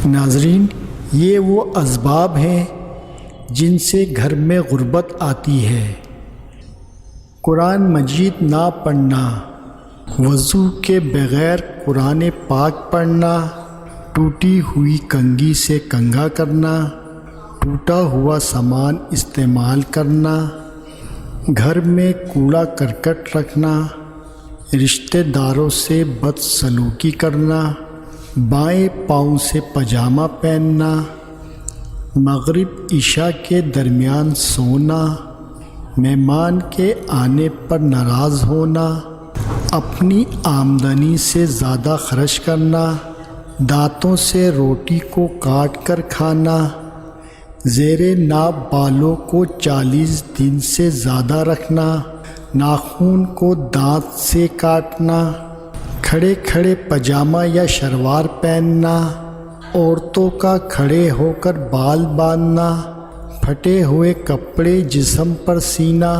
ناظرین، یہ وہ اسباب ہیں جن سے گھر میں غربت آتی ہے۔ قرآن مجید نہ پڑھنا، وضو کے بغیر قرآن پاک پڑھنا، ٹوٹی ہوئی کنگھی سے کنگھا کرنا، ٹوٹا ہوا سامان استعمال کرنا، گھر میں کوڑا کرکٹ رکھنا، رشتہ داروں سے بدسلوکی کرنا، بائیں پاؤں سے پاجامہ پہننا، مغرب عشاء کے درمیان سونا، مہمان کے آنے پر ناراض ہونا، اپنی آمدنی سے زیادہ خرچ کرنا، دانتوں سے روٹی کو کاٹ کر کھانا، زیر ناف بالوں کو 40 دن سے زیادہ رکھنا، ناخن کو دانت سے کاٹنا، کھڑے کھڑے پاجامہ یا شلوار پہننا، عورتوں کا کھڑے ہو کر بال باندھنا، پھٹے ہوئے کپڑے جسم پر سینا،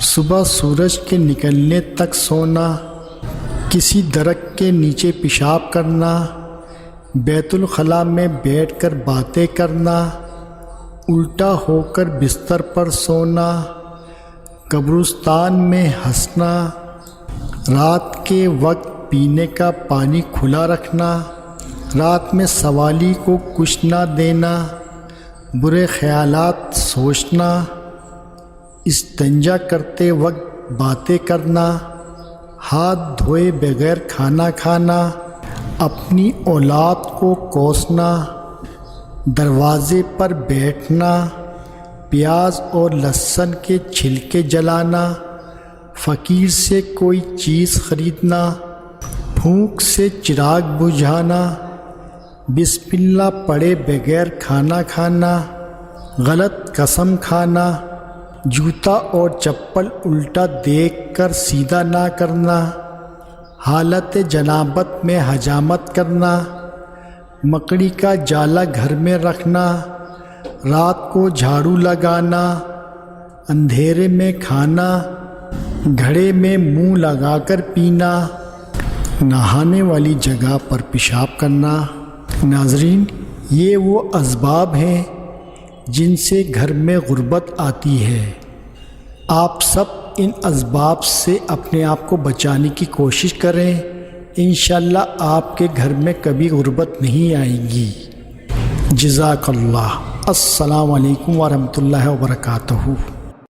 صبح سورج کے نکلنے تک سونا، کسی درخت کے نیچے پیشاب کرنا، بیت الخلاء میں بیٹھ کر باتیں کرنا، الٹا ہو کر بستر پر سونا، قبرستان میں ہنسنا، رات کے وقت پینے کا پانی کھلا رکھنا، رات میں سوالی کو کچھ نہ دینا، برے خیالات سوچنا، استنجا کرتے وقت باتیں کرنا، ہاتھ دھوئے بغیر کھانا کھانا، اپنی اولاد کو کوسنا، دروازے پر بیٹھنا، پیاز اور لہسن کے چھلکے جلانا، فقیر سے کوئی چیز خریدنا، پھونک سے چراغ بجھانا، بسم اللہ پڑھے بغیر کھانا کھانا، غلط قسم کھانا، جوتا اور چپل الٹا دیکھ کر سیدھا نہ کرنا، حالت جنابت میں حجامت کرنا، مکڑی کا جالا گھر میں رکھنا، رات کو جھاڑو لگانا، اندھیرے میں کھانا، گھڑے میں منہ لگا کر پینا، نہانے والی جگہ پر پیشاب کرنا۔ ناظرین، یہ وہ اسباب ہیں جن سے گھر میں غربت آتی ہے۔ آپ سب ان اسباب سے اپنے آپ کو بچانے کی کوشش کریں، انشاءاللہ آپ کے گھر میں کبھی غربت نہیں آئے گی۔ جزاک اللہ۔ السلام علیکم ورحمۃ اللہ وبرکاتہ۔